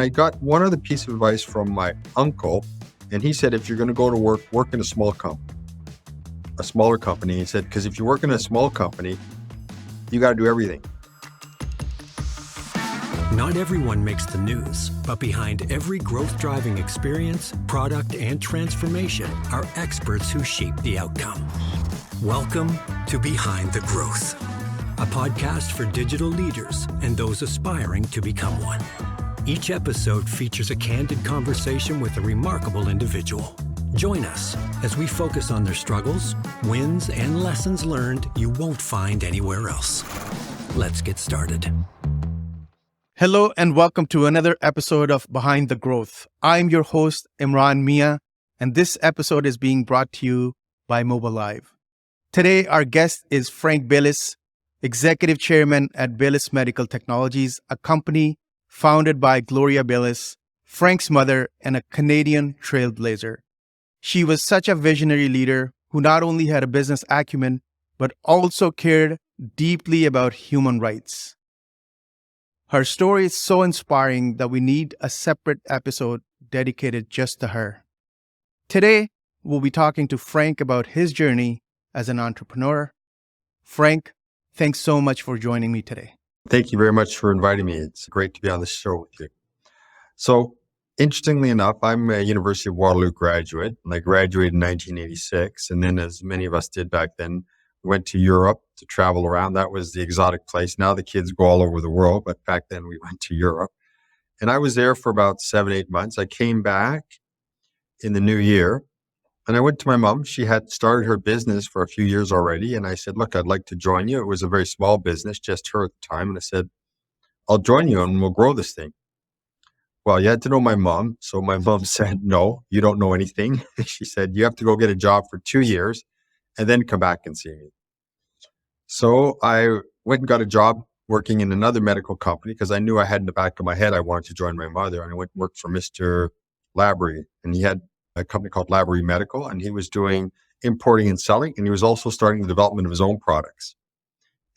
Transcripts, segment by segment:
I got one other piece of advice from my uncle, and he said, if you're going to go to work in a smaller company. He said, because if you work in a small company, you got to do everything. Not everyone makes the news, but behind every growth-driving experience, product, and transformation are experts who shape the outcome. Welcome to Behind the Growth, a podcast for digital leaders and those aspiring to become one. Each episode features a candid conversation with a remarkable individual. Join us as we focus on their struggles, wins, and lessons learned you won't find anywhere else. Let's get started. Hello and welcome to another episode of Behind the Growth. I'm your host, Imran Mian, and this episode is being brought to you by Mobile Live. Today, our guest is Frank Baylis, Executive Chairman at Baylis Medical Technologies, a company founded by Gloria Baylis, Frank's mother, and a Canadian trailblazer. She was such a visionary leader who not only had a business acumen, but also cared deeply about human rights. Her story is so inspiring that we need a separate episode dedicated just to her. Today, we'll be talking to Frank about his journey as an entrepreneur. Frank, thanks so much for joining me today. Thank you very much for inviting me. It's great to be on the show with you. So, interestingly enough, I'm a University of Waterloo graduate, and I graduated in 1986. And then, as many of us did back then, we went to Europe to travel around. That was the exotic place. Now the kids go all over the world, but back then we went to Europe. And I was there for about 7-8 months. I came back in the new year, and I went to my mom. She had started her business for a few years already. And I said, look, I'd like to join you. It was a very small business, just her at the time. And I said, I'll join you and we'll grow this thing. Well, you had to know my mom. So my mom said, no, you don't know anything. She said, you have to go get a job for 2 years and then come back and see me. So I went and got a job working in another medical company because I knew I had in the back of my head I wanted to join my mother. And I went and worked for Mr. Labrie, and he had a company called Baylis Medical, and he was doing importing and selling, and he was also starting the development of his own products.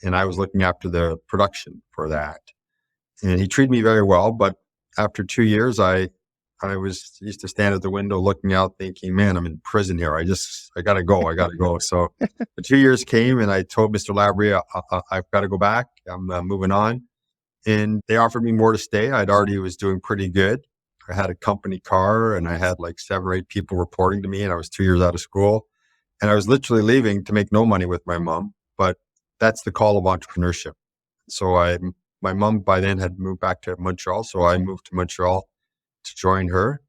And I was looking after the production for that. And he treated me very well, but after 2 years, I used to stand at the window looking out thinking, man, I'm in prison here. I got to go. So the 2 years came and I told Mr. Labrie, I've got to go back. I'm moving on. And they offered me more to stay. I'd already was doing pretty good. I had a company car and I had like 7 or 8 people reporting to me, and I was 2 years out of school. And I was literally leaving to make no money with my mom, but that's the call of entrepreneurship. So my mom by then had moved back to Montreal. So I moved to Montreal to join her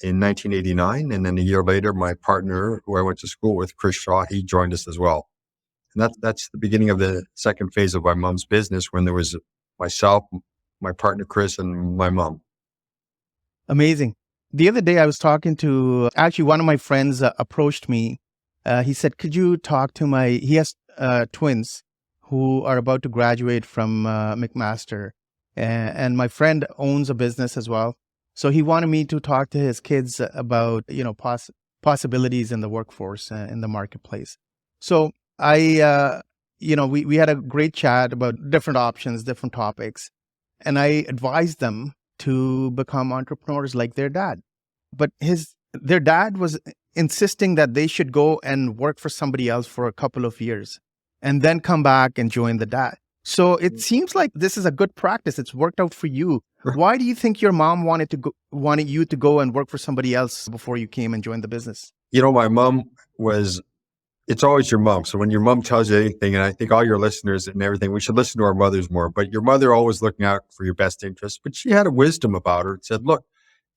in 1989. And then a year later, my partner, who I went to school with, Chris Shaw, he joined us as well. And that's the beginning of the second phase of my mom's business, when there was myself, my partner, Chris, and my mom. Amazing. The other day I was talking to, actually one of my friends approached me. He said, could you talk to he has twins who are about to graduate from McMaster. And my friend owns a business as well. So he wanted me to talk to his kids about, possibilities in the workforce, in the marketplace. So I, we had a great chat about different options, different topics. And I advised them to become entrepreneurs like their dad. But their dad was insisting that they should go and work for somebody else for a couple of years and then come back and join the dad. So it seems like this is a good practice. It's worked out for you. Why do you think your mom wanted you to go and work for somebody else before you came and joined the business? My mom it's always your mom. So when your mom tells you anything, and I think all your listeners and everything, we should listen to our mothers more, but your mother always looking out for your best interest. But she had a wisdom about her and said, look,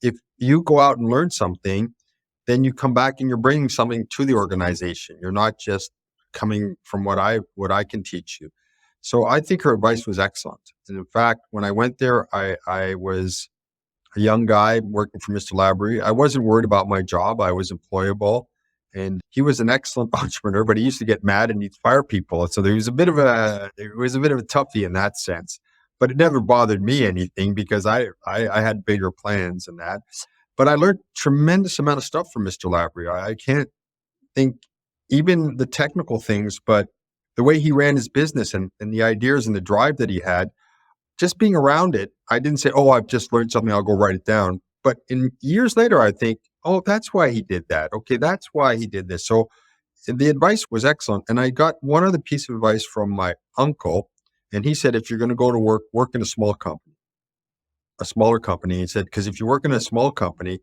if you go out and learn something, then you come back and you're bringing something to the organization. You're not just coming from what I can teach you. So I think her advice was excellent. And in fact, when I went there, I was a young guy working for Mr. Labrie. I wasn't worried about my job. I was employable. And he was an excellent entrepreneur, but he used to get mad and he'd fire people. So it was a bit of a toughie in that sense. But it never bothered me anything because I had bigger plans than that. But I learned tremendous amount of stuff from Mr. Labrie. I can't think even the technical things, but the way he ran his business and the ideas and the drive that he had, just being around it, I didn't say, oh, I've just learned something, I'll go write it down. But in years later, I think, oh, that's why he did that. Okay, that's why he did this. So the advice was excellent. And I got one other piece of advice from my uncle. And he said, if you're going to go to work in a small company, a smaller company. He said, because if you work in a small company,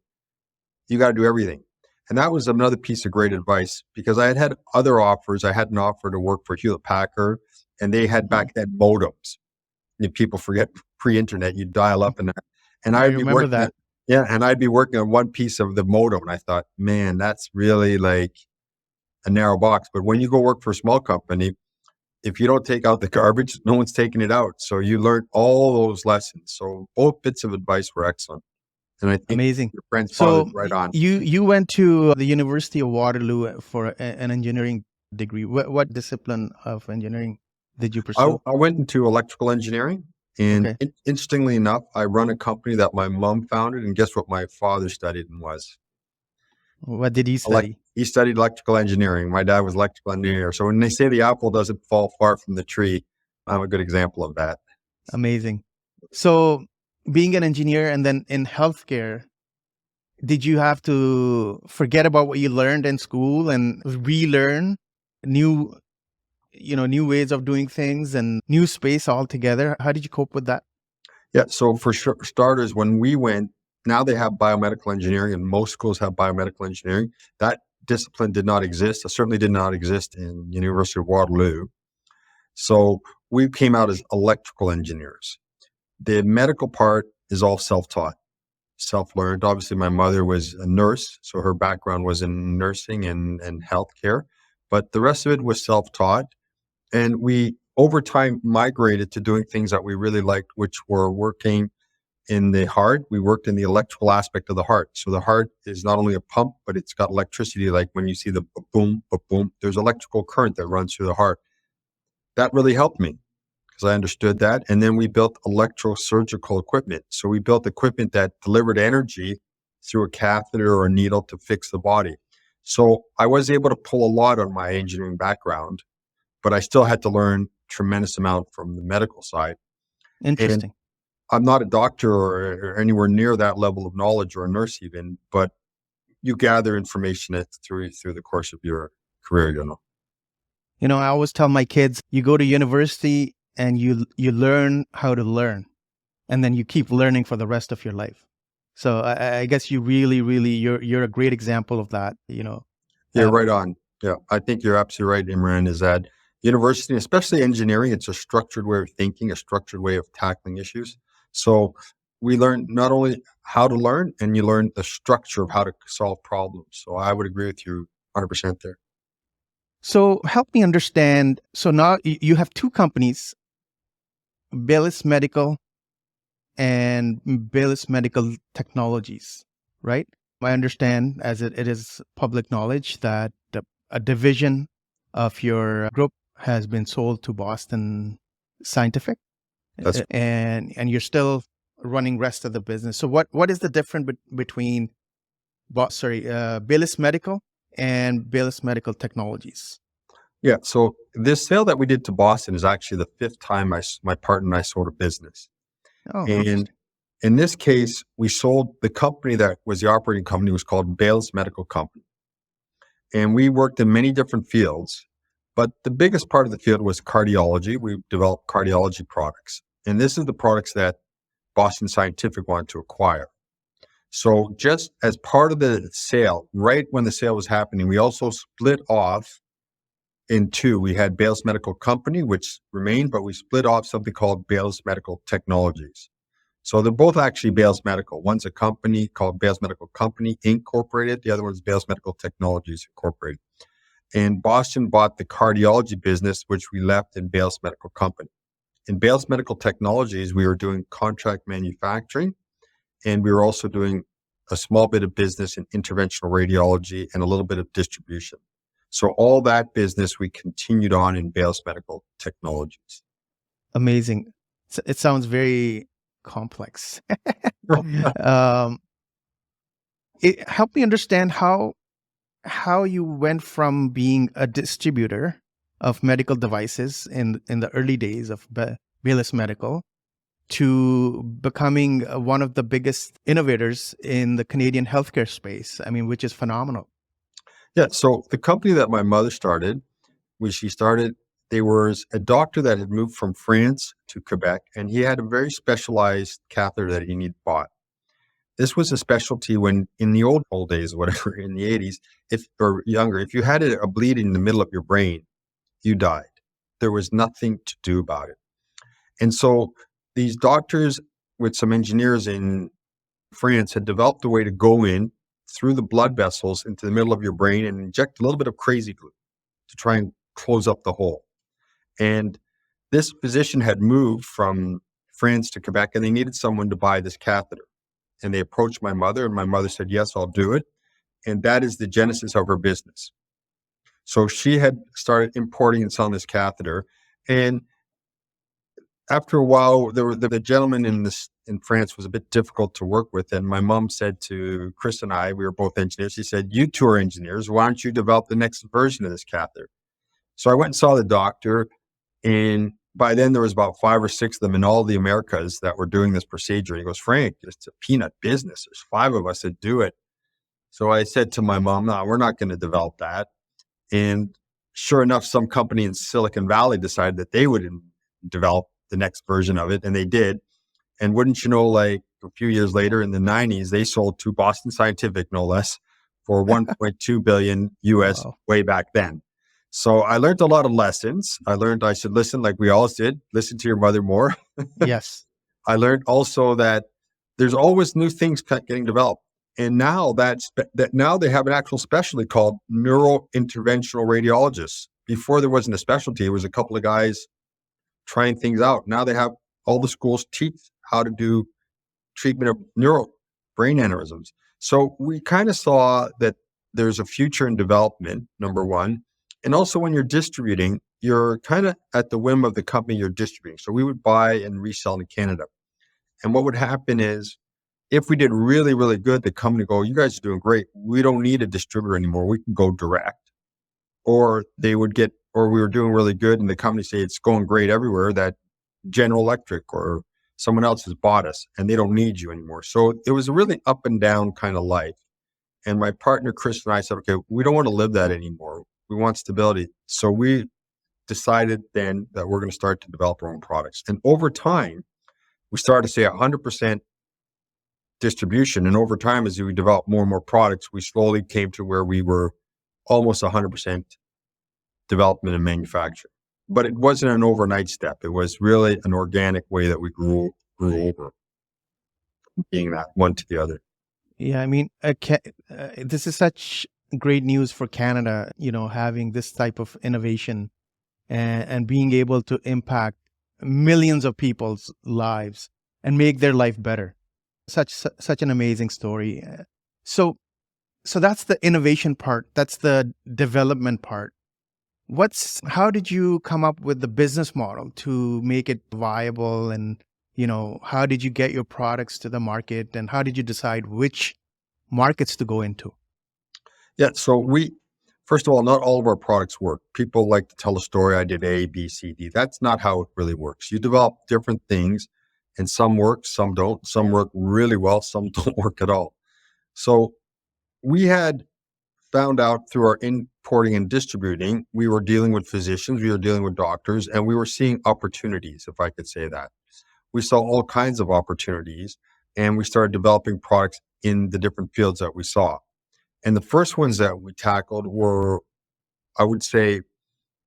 you got to do everything. And that was another piece of great advice because I had other offers. I had an offer to work for Hewlett Packard, and they had back then modems. People forget pre-internet, you dial up and I I'd be remember working that. and I'd be working on one piece of the modem. And I thought, man, that's really like a narrow box. But when you go work for a small company, if you don't take out the garbage, no one's taking it out. So you learn all those lessons. So both bits of advice were excellent. And I think Amazing. your friend's father's So right on. you went to the University of Waterloo for an engineering degree. What discipline of engineering did you pursue? I went into electrical engineering. And Okay. interestingly enough, I run a company that my mom founded. And guess what my father studied and was? What did he study? He studied electrical engineering. My dad was electrical engineer. So when they say the apple doesn't fall far from the tree, I'm a good example of that. Amazing. So being an engineer and then in healthcare, did you have to forget about what you learned in school and relearn new, new ways of doing things and new space altogether? How did you cope with that? Yeah. So for starters, when we went, now they have biomedical engineering and most schools have biomedical engineering. That discipline did not exist. It certainly did not exist in University of Waterloo. So we came out as electrical engineers. The medical part is all self-taught, self-learned. Obviously, my mother was a nurse, so her background was in nursing and healthcare. But the rest of it was self-taught. And we, over time, migrated to doing things that we really liked, which were working in the heart. We worked in the electrical aspect of the heart. So the heart is not only a pump, but it's got electricity. Like when you see the boom, boom, there's electrical current that runs through the heart. That really helped me because I understood that. And then we built electrosurgical equipment. So we built equipment that delivered energy through a catheter or a needle to fix the body. So I was able to pull a lot on my engineering background, but I still had to learn tremendous amount from the medical side. And Interesting. I'm not a doctor or anywhere near that level of knowledge or a nurse even, but you gather information through the course of your career. I always tell my kids, you go to university and you learn how to learn, and then you keep learning for the rest of your life. So I guess you really, really, you're a great example of that. Yeah, right on. Yeah, I think you're absolutely right, Imran, is that university, especially engineering, it's a structured way of thinking, a structured way of tackling issues. So we learn not only how to learn, and you learn the structure of how to solve problems. So I would agree with you 100% there. So help me understand. So now you have two companies, Baylis Medical and Baylis Medical Technologies, right? I understand, as it is public knowledge, that a division of your group has been sold to Boston Scientific, That's and you're still running rest of the business. So what is the difference between Baylis Medical and Baylis Medical Technologies? Yeah. So this sale that we did to Boston is actually the fifth time my partner and I sold a business. Oh, And in this case, we sold the company that was the operating company was called Baylis Medical Company. And we worked in many different fields, but the biggest part of the field was cardiology. We developed cardiology products. And this is the products that Boston Scientific wanted to acquire. So just as part of the sale, right when the sale was happening, we also split off in two. We had Baylis Medical Company, which remained, but we split off something called Baylis Medical Technologies. So they're both actually Baylis Medical. One's a company called Baylis Medical Company Incorporated. The other one's Baylis Medical Technologies Incorporated. And Boston bought the cardiology business, which we left in Baylis Medical Company. In Baylis Medical Technologies, we were doing contract manufacturing, and we were also doing a small bit of business in interventional radiology and a little bit of distribution. So all that business we continued on in Baylis Medical Technologies. amazing. It sounds very complex. Help me understand how you went from being a distributor of medical devices in the early days of Baylis Medical to becoming one of the biggest innovators in the Canadian healthcare space. I mean, which is phenomenal. Yeah. So the company that my mother started, when she started, there was a doctor that had moved from France to Quebec, and he had a very specialized catheter that he needed bought. This was a specialty when, in the old days, whatever, in the 80s, if or younger, if you had a bleed in the middle of your brain, you died. There was nothing to do about it. And so these doctors with some engineers in France had developed a way to go in through the blood vessels into the middle of your brain and inject a little bit of crazy glue to try and close up the hole. And this physician had moved from France to Quebec, and they needed someone to buy this catheter. And they approached my mother, and my mother said, yes, I'll do it. And that is the genesis of her business. So she had started importing and selling this catheter. And after a while, the gentleman in France was a bit difficult to work with. And my mom said to Chris and I, we were both engineers, she said, you two are engineers. Why don't you develop the next version of this catheter? So I went and saw the doctor. And by then there was about 5 or 6 of them in all the Americas that were doing this procedure. He goes, Frank, it's a peanut business. There's 5 of us that do it. So I said to my mom, no, we're not going to develop that. And sure enough, some company in Silicon Valley decided that they would develop the next version of it. And they did. And wouldn't you know, like a few years later in the 90s, they sold to Boston Scientific, no less, for 1.2 billion US Wow. way back then. So I learned a lot of lessons. I learned I should listen like we always did, listen to your mother more. Yes. I learned also that there's always new things getting developed. And now that now they have an actual specialty called neurointerventional radiologists. Before there wasn't a specialty, it was a couple of guys trying things out. Now they have all the schools teach how to do treatment of brain aneurysms. So we kind of saw that there's a future in development, number one. And also when you're distributing, you're kind of at the whim of the company you're distributing. So we would buy and resell in Canada. And what would happen is if we did really, really good, the company would go, you guys are doing great. We don't need a distributor anymore. We can go direct. Or they would get, or we were doing really good and the company say it's going great everywhere, that General Electric or someone else has bought us and they don't need you anymore. So it was a really up and down kind of life. And my partner, Chris, and I said, okay, we don't want to live that anymore. We want stability. So we decided then that we're going to start to develop our own products. And over time, we started to say 100% distribution. And over time, as we developed more and more products, we slowly came to where we were almost 100% development and manufacturing. But it wasn't an overnight step. It was really an organic way that we grew over, being that one to the other. Yeah, I mean, this is such great news for Canada, having this type of innovation and being able to impact millions of people's lives and make their life better. Such an amazing story. So that's the innovation part. That's the development part. How did you come up with the business model to make it viable? And, how did you get your products to the market? And how did you decide which markets to go into? Yeah. So first of all, not all of our products work. People like to tell a story. I did A, B, C, D. That's not how it really works. You develop different things and some work, some don't. Some work really well. Some don't work at all. So we had found out through our importing and distributing, we were dealing with physicians, we were dealing with doctors, and we were seeing opportunities, if I could say that. We saw all kinds of opportunities, and we started developing products in the different fields that we saw. And the first ones that we tackled were, I would say,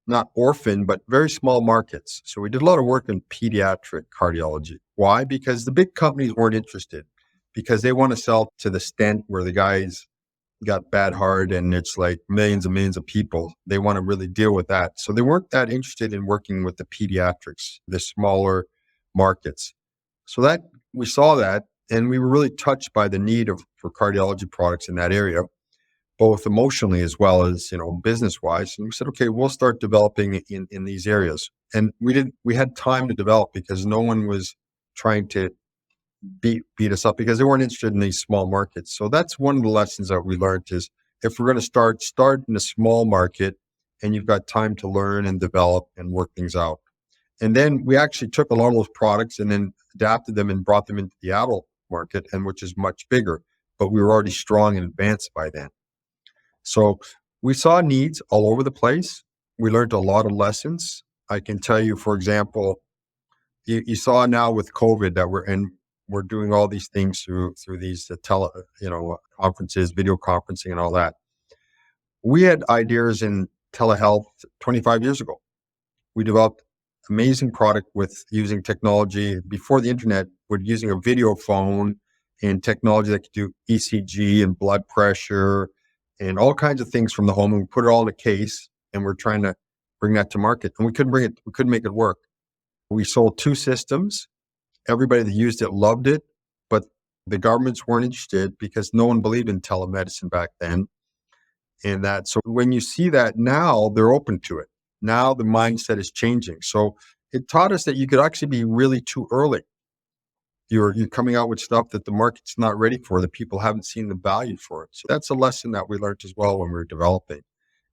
not orphan, but very small markets. So we did a lot of work in pediatric cardiology. Why? Because the big companies weren't interested, because they want to sell to the stent where the guys got bad heart and it's like millions and millions of people. They want to really deal with that. So they weren't that interested in working with the pediatrics, the smaller markets. So that we saw that, and we were really touched by the need for cardiology products in that area, both emotionally as well as, business wise. And we said, okay, we'll start developing in these areas. And we had time to develop because no one was trying to beat us up because they weren't interested in these small markets. So that's one of the lessons that we learned is if we're going to start in a small market and you've got time to learn and develop and work things out. And then we actually took a lot of those products and then adapted them and brought them into the adult market, and which is much bigger, but we were already strong and advanced by then. So we saw needs all over the place. We learned a lot of lessons. I can tell you, for example, you saw now with COVID that we're doing all these things through these conferences, video conferencing, and all that. We had ideas in telehealth 25 years ago. We developed amazing product with using technology before the internet. We're using a video phone and technology that could do ECG and blood pressure and all kinds of things from the home. And we put it all in a case, and we're trying to bring that to market. And we couldn't make it work. We sold 2 systems. Everybody that used it loved it, but the governments weren't interested because no one believed in telemedicine back then. And so when you see that now, they're open to it. Now the mindset is changing. So it taught us that you could actually be really too early. You're coming out with stuff that the market's not ready for, that people haven't seen the value for it. So that's a lesson that we learned as well when we were developing,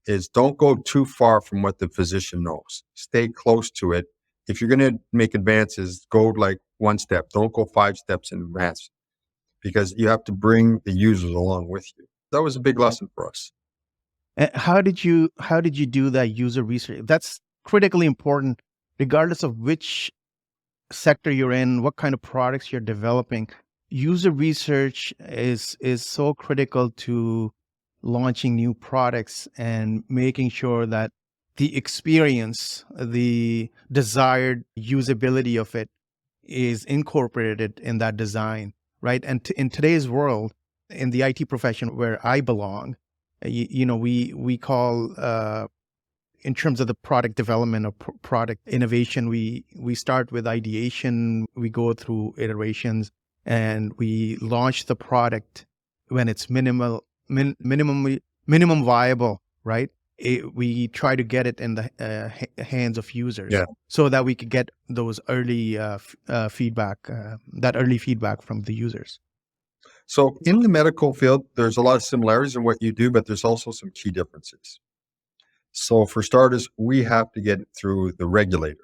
is don't go too far from what the physician knows. Stay close to it. If you're going to make advances, go like 1 step. Don't go 5 steps in advance, because you have to bring the users along with you. That was a big lesson for us. How did you do that user research? That's critically important, regardless of which sector you're in, what kind of products you're developing. User research is so critical to launching new products and making sure that the experience, the desired usability of it is incorporated in that design, right? And in today's world, in the IT profession where I belong, we call, in terms of the product development or product innovation, we start with ideation, we go through iterations, and we launch the product when it's minimum viable, right? We try to get it in the hands of users, so that we could get those early feedback, that early feedback from the users. So in the medical field, there's a lot of similarities in what you do, but there's also some key differences. So for starters, we have to get it through the regulator.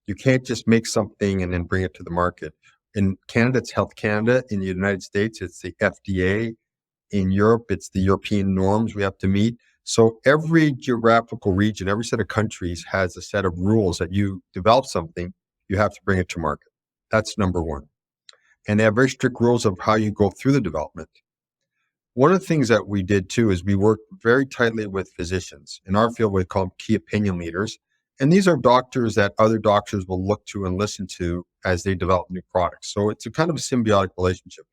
You can't just make something and then bring it to the market. In Canada, it's Health Canada. In the United States, it's the FDA. In Europe, it's the European norms we have to meet. So every geographical region, every set of countries has a set of rules that you develop something, you have to bring it to market. That's number one. And they have very strict rules of how you go through the development. One of the things that we did too is we worked very tightly with physicians. In our field, we call them key opinion leaders. And these are doctors that other doctors will look to and listen to as they develop new products. So it's a kind of a symbiotic relationship.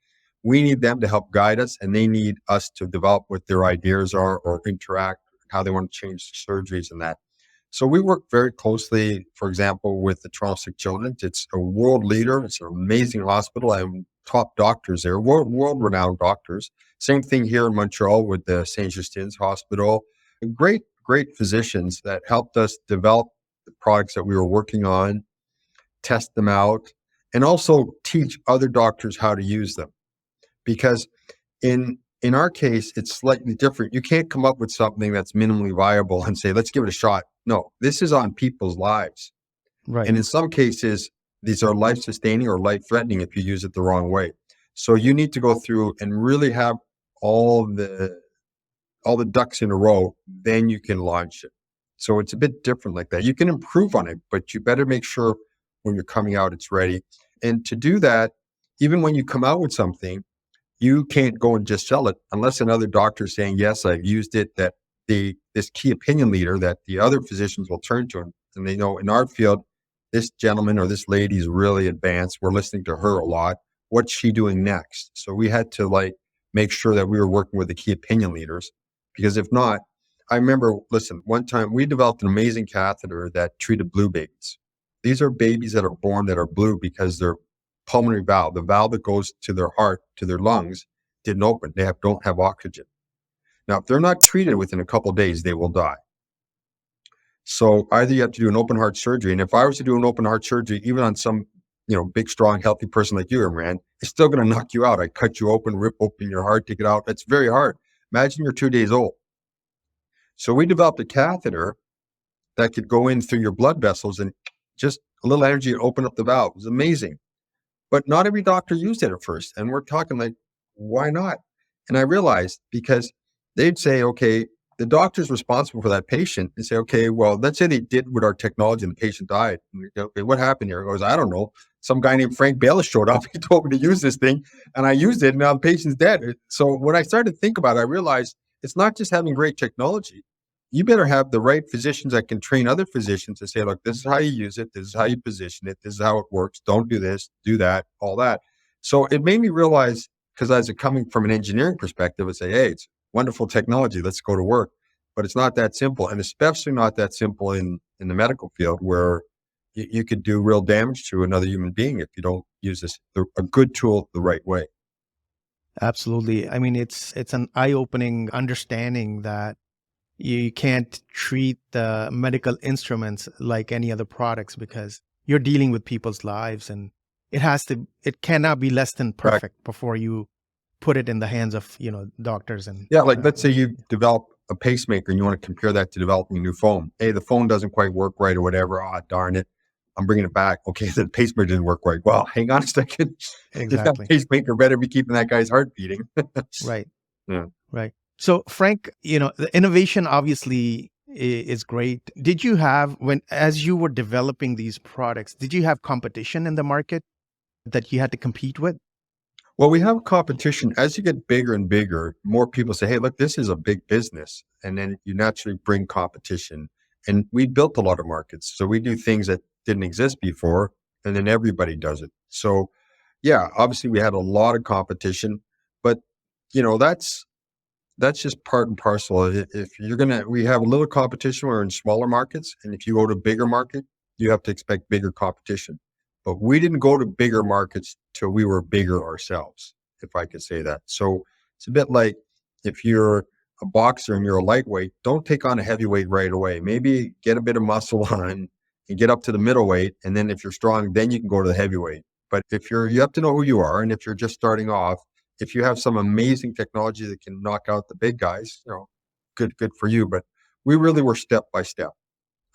We need them to help guide us, and they need us to develop what their ideas are or interact, how they want to change the surgeries and that. So we work very closely, for example, with the Toronto Sick Children's. It's a world leader. It's an amazing hospital. I have top doctors there, world-renowned doctors. Same thing here in Montreal with the St. Justine's Hospital. Great physicians that helped us develop the products that we were working on, test them out, and also teach other doctors how to use them. Because in our case, it's slightly different. You can't come up with something that's minimally viable and say, let's give it a shot. No, this is on people's lives. Right. And in some cases, these are life-sustaining or life-threatening if you use it the wrong way. So you need to go through and really have all the ducks in a row, then you can launch it. So it's a bit different like that. You can improve on it, but you better make sure when you're coming out, it's ready. And to do that, even when you come out with something, you can't go and just sell it unless another doctor is saying, yes, I've used it, that this key opinion leader that the other physicians will turn to. And they know in our field, this gentleman or this lady is really advanced. We're listening to her a lot. What's she doing next? So we had to make sure that we were working with the key opinion leaders, because if not, I remember, one time we developed an amazing catheter that treated blue babies. These are babies that are born that are blue because their pulmonary valve, the valve that goes to their heart, to their lungs, didn't open. They don't have oxygen. Now, if they're not treated within a couple of days, they will die. So either you have to do an open heart surgery. And if I was to do an open heart surgery, even on some, big, strong, healthy person like you, Imran, it's still going to knock you out. I cut you open, rip open your heart, take it out. That's very hard. Imagine you're 2 days old. So we developed a catheter that could go in through your blood vessels and just A little energy would open up the valve. It was amazing. But not every doctor used it at first. And we're talking like, why not? And I realized because they'd say, okay, the doctor's responsible for that patient. They say, okay, well, let's say they did with our technology and the patient died. And we go, okay, what happened here? He goes, I don't know. Some guy named Frank Baylis showed up. He told me to use this thing and I used it and now the patient's dead. So when I started to think about it, I realized it's not just having great technology. You better have the right physicians that can train other physicians to say, look, this is how you use it. This is how you position it. This is how it works. Don't do this, do that, all that. So it made me realize, because as it coming from an engineering perspective, I say, hey, it's wonderful technology. Let's go to work. But it's not that simple. And especially not that simple in the medical field where you could do real damage to another human being if you don't use a good tool the right way. Absolutely. I mean, it's an eye-opening understanding that you can't treat the medical instruments like any other products because you're dealing with people's lives, and it cannot be less than perfect before you put it in the hands of, doctors. And yeah, like let's say you develop a pacemaker and you want to compare that to developing a new phone. Hey, the phone doesn't quite work right or whatever. Oh, darn it. I'm bringing it back. Okay, the pacemaker didn't work right. Well, hang on a second. Exactly. That pacemaker better be keeping that guy's heart beating. Right. Yeah. Right. So, Frank, the innovation obviously is great. Did you have, as you were developing these products, did you have competition in the market that you had to compete with? Well, we have competition. As you get bigger and bigger, more people say, hey, look, this is a big business. And then you naturally bring competition. And we built a lot of markets. So we do things that didn't exist before, and then everybody does it. So, yeah, obviously we had a lot of competition, but that's just part and parcel. If we have a little competition, we're in smaller markets. And if you go to bigger market, you have to expect bigger competition. But we didn't go to bigger markets till we were bigger ourselves, if I could say that. So it's a bit like if you're a boxer and you're a lightweight, don't take on a heavyweight right away. Maybe get a bit of muscle on and get up to the middleweight. And then if you're strong, then you can go to the heavyweight. But if you have to know who you are. And if you're just starting off, if you have some amazing technology that can knock out the big guys, good for you. But we really were step by step.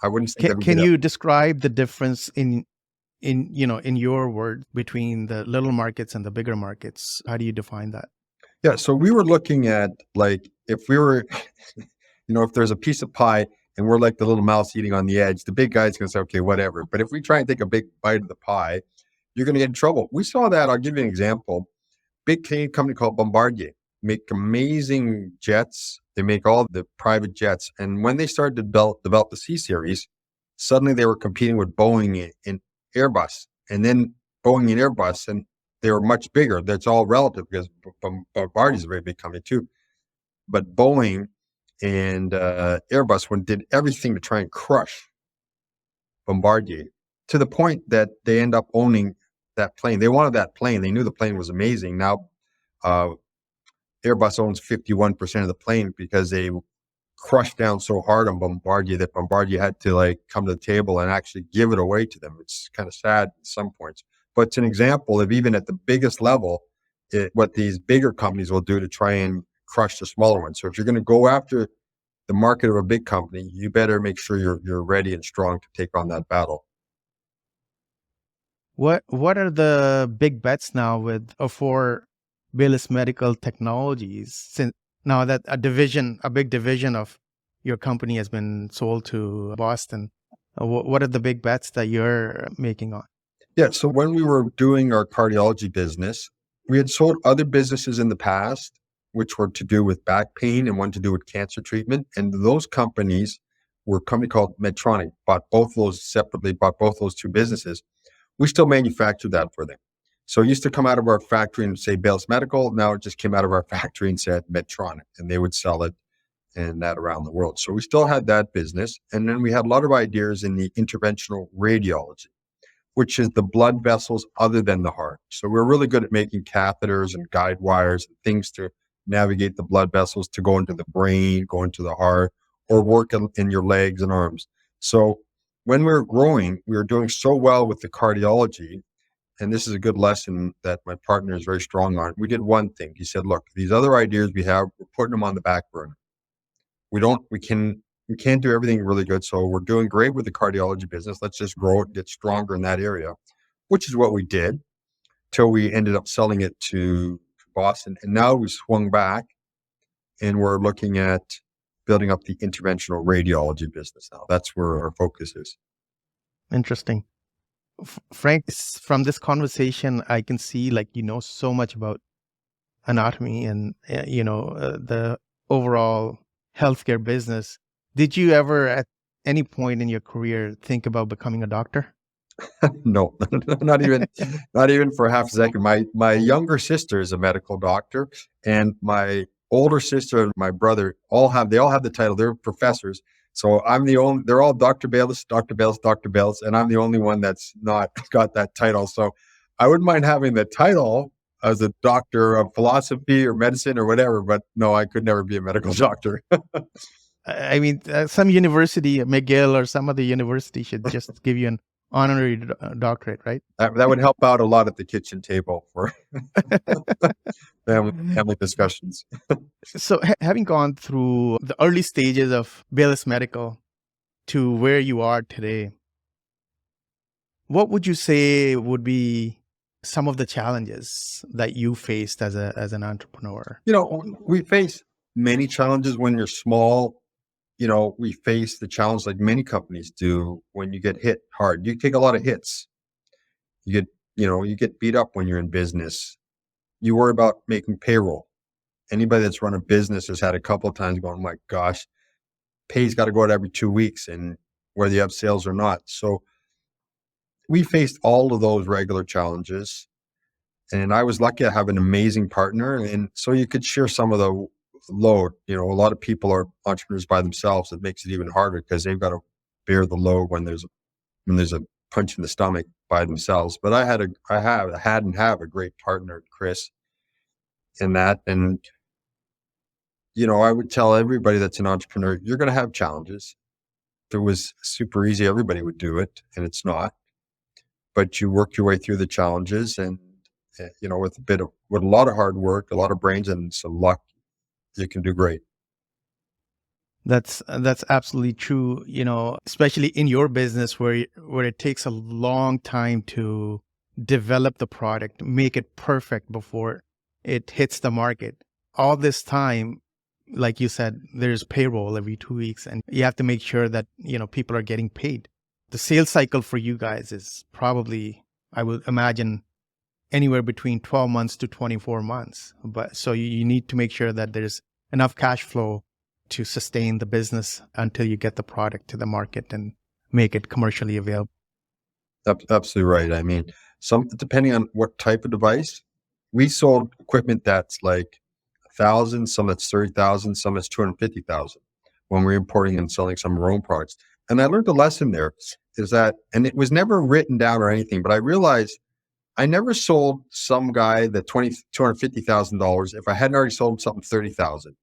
I wouldn't say Can you describe the difference in your word between the little markets and the bigger markets? How do you define that? Yeah. So we were looking at like, if we were, if there's a piece of pie and we're like the little mouse eating on the edge, the big guy's going to say, okay, whatever. But if we try and take a big bite of the pie, you're going to get in trouble. We saw that. I'll give you an example. Big Canadian company called Bombardier make amazing jets. They make all the private jets. And when they started to develop the C series, suddenly they were competing with Boeing and Airbus, and then Boeing and Airbus, and they were much bigger. That's all relative because Bombardier is a very big company too. But Boeing and Airbus did everything to try and crush Bombardier to the point that they end up owning that plane. They wanted that plane. They knew the plane was amazing. Now, Airbus owns 51% of the plane because they crushed down so hard on Bombardier that Bombardier had to come to the table and actually give it away to them. It's kind of sad at some points, but it's an example of even at the biggest level, what these bigger companies will do to try and crush the smaller ones. So if you're going to go after the market of a big company, you better make sure you're ready and strong to take on that battle. What are the big bets now for Baylis Medical Technologies, since now that a big division of your company has been sold to Boston? What are the big bets that you're making on? Yeah. So when we were doing our cardiology business, we had sold other businesses in the past, which were to do with back pain and one to do with cancer treatment. And those companies were a company called Medtronic, bought both those separately, bought both those two businesses. We still manufacture that for them. So it used to come out of our factory and say Baylis Medical. Now it just came out of our factory and said Medtronic, and they would sell it and that around the world. So we still had that business. And then we had a lot of ideas in the interventional radiology, which is the blood vessels other than the heart. So we're really good at making catheters and guide wires and things to navigate the blood vessels to go into the brain, go into the heart, or work in your legs and arms. So when we were growing, we were doing so well with the cardiology. And this is a good lesson that my partner is very strong on. We did one thing. He said, look, these other ideas we have, we're putting them on the back burner. We we can't do everything really good. So we're doing great with the cardiology business. Let's just grow it, get stronger in that area, which is what we did till we ended up selling it to Boston. And now we swung back and we're looking at building up the interventional radiology business now. That's where our focus is. Interesting. Frank, from this conversation, I can see like you know so much about anatomy and the overall healthcare business. Did you ever at any point in your career think about becoming a doctor? No, not even for half a second. My younger sister is a medical doctor, and my older sister and my brother all have the title. They're professors. So I'm the only. They're all Dr. Baylis, Dr. Baylis, Dr. Baylis, and I'm the only one that's not got that title. So I wouldn't mind having the title as a doctor of philosophy or medicine or whatever, but no, I could never be a medical doctor. I mean, some university, McGill or some other university should just give you an honorary doctorate, right? That would help out a lot at the kitchen table for family discussions. So having gone through the early stages of Baylis Medical to where you are today, what would you say would be some of the challenges that you faced as an entrepreneur? We face many challenges when you're small. We face the challenge like many companies do when you get hit hard. You take a lot of hits. You get beat up when you're in business. You worry about making payroll. Anybody that's run a business has had a couple of times going, my gosh, pay's got to go out every 2 weeks, and whether you have sales or not. So we faced all of those regular challenges. And I was lucky to have an amazing partner. And so you could share some of the load. A lot of people are entrepreneurs by themselves. It makes it even harder because they've got to bear the load when there's a punch in the stomach by themselves. But I had and have a great partner, Chris, in that. And I would tell everybody that's an entrepreneur, you're going to have challenges. If it was super easy, everybody would do it, and it's not. But you work your way through the challenges, and with a lot of hard work, a lot of brains, and some luck, you can do great. That's absolutely true. Especially in your business where it takes a long time to develop the product, make it perfect before it hits the market. All this time, like you said, there's payroll every 2 weeks, and you have to make sure that people are getting paid. The sales cycle for you guys is probably, I would imagine, anywhere between 12 months to 24 months. But so you need to make sure that there's enough cash flow to sustain the business until you get the product to the market and make it commercially available. Absolutely right. I mean, depending on what type of device, we sold equipment that's like 1,000, some that's 30,000, some that's 250,000 when we're importing and selling some of our own products. And I learned a lesson there is that, and it was never written down or anything, but I realized I never sold some guy the $250,000 if I hadn't already sold him something 30,000.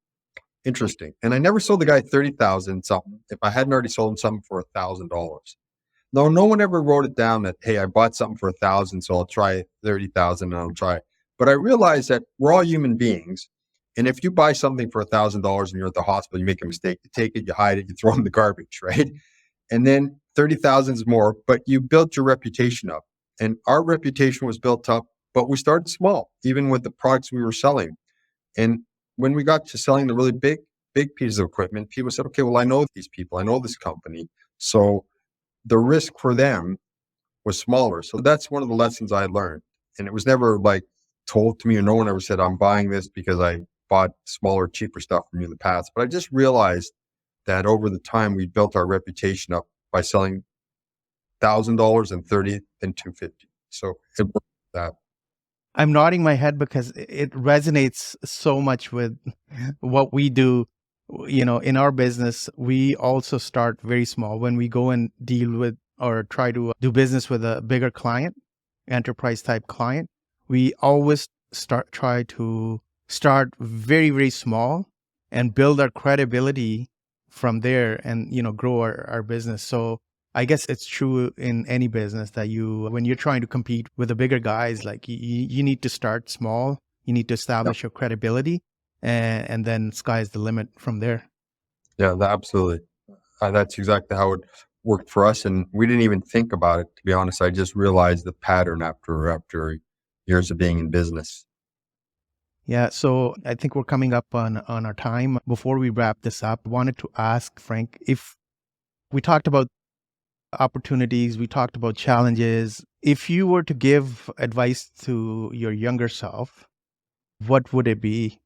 Interesting. And I never sold the guy 30,000 something if I hadn't already sold him something for $1,000. No one ever wrote it down that, hey, I bought something for 1,000, so I'll try 30,000 and I'll try it. But I realized that we're all human beings. And if you buy something for $1,000 and you're at the hospital, you make a mistake, you take it, you hide it, you throw it in the garbage, right? And then 30,000 is more, but you built your reputation up. And our reputation was built up, but we started small, even with the products we were selling. And when we got to selling the really big pieces of equipment, people said, okay, well, I know these people, I know this company. So the risk for them was smaller. So that's one of the lessons I learned. And it was never like told to me, or no one ever said, I'm buying this because I bought smaller, cheaper stuff from you in the past. But I just realized that over the time, we built our reputation up by selling $1,000 and 30 and 250. So it worked that. I'm nodding my head because it resonates so much with what we do. In our business, we also start very small. When we go and deal with or try to do business with a bigger client, enterprise type client, we always try to start very, very small and build our credibility from there and, grow our business. So I guess it's true in any business that when you're trying to compete with the bigger guys, like you need to start small, you need to establish your credibility, and then sky's the limit from there. Yeah, absolutely. That's exactly how it worked for us. And we didn't even think about it, to be honest. I just realized the pattern after years of being in business. Yeah, so I think we're coming up on our time. Before we wrap this up, I wanted to ask Frank, if we talked about opportunities, we talked about challenges. If you were to give advice to your younger self, what would it be?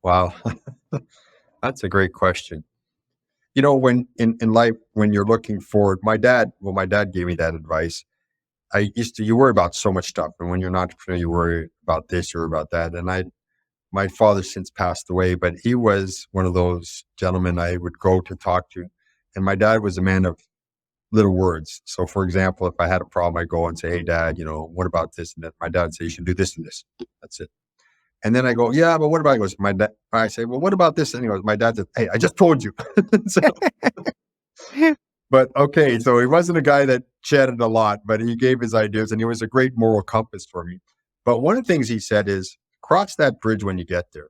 Wow. That's a great question. When in life, when you're looking forward, my dad gave me that advice. You worry about so much stuff. And when you're an entrepreneur, you worry about this or about that. And my father since passed away, but he was one of those gentlemen I would go to talk to. And my dad was a man of little words. So for example, if I had a problem, I go and say, "Hey dad, what about this and that?" My dad would say, "You should do this and this." That's it. And then I go, "Yeah, but what about," he goes, my dad, I say, "Well, what about this?" And he goes, my dad said, "Hey, I just told you." So, but okay, so he wasn't a guy that chatted a lot, but he gave his ideas and he was a great moral compass for me. But one of the things he said is, cross that bridge when you get there.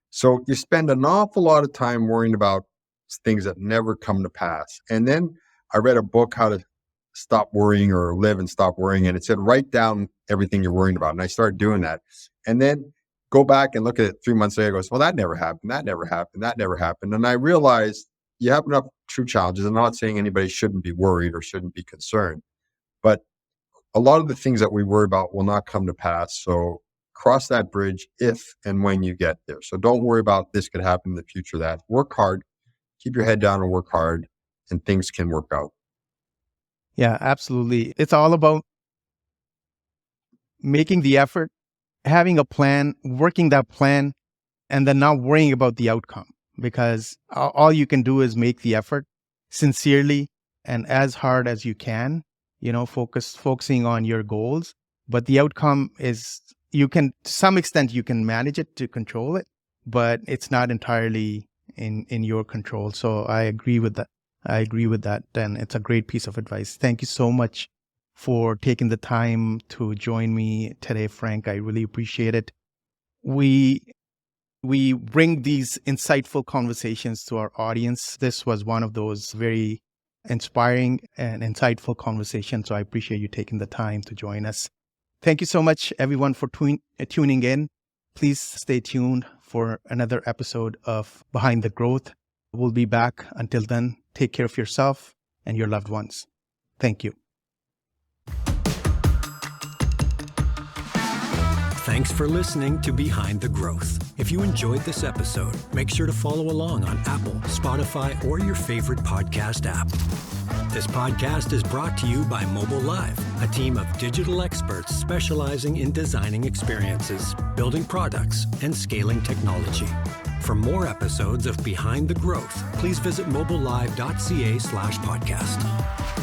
So you spend an awful lot of time worrying about things that never come to pass. And then I read a book, How to Stop Worrying or Live and Stop Worrying. And it said, write down everything you're worrying about. And I started doing that. And then go back and look at it 3 months later. Goes, well, that never happened. That never happened. That never happened. And I realized you have enough true challenges. I'm not saying anybody shouldn't be worried or shouldn't be concerned, but a lot of the things that we worry about will not come to pass. So cross that bridge if and when you get there. So don't worry about this could happen in the future, that. Work hard, keep your head down and work hard, and things can work out. Yeah, absolutely. It's all about making the effort, having a plan, working that plan, and then not worrying about the outcome, because all you can do is make the effort sincerely and as hard as you can, focusing on your goals. But the outcome is, to some extent, you can manage it to control it, but it's not entirely in your control. So I agree with that. And it's a great piece of advice. Thank you so much for taking the time to join me today, Frank. I really appreciate it. We bring these insightful conversations to our audience. This was one of those very inspiring and insightful conversations. So I appreciate you taking the time to join us. Thank you so much, everyone, for tuning in. Please stay tuned for another episode of Behind the Growth. We'll be back. Until then, take care of yourself and your loved ones. Thank you. Thanks for listening to Behind the Growth. If you enjoyed this episode, make sure to follow along on Apple, Spotify, or your favorite podcast app. This podcast is brought to you by Mobile Live, a team of digital experts specializing in designing experiences, building products, and scaling technology. For more episodes of Behind the Growth, please visit mobilelive.ca/podcast.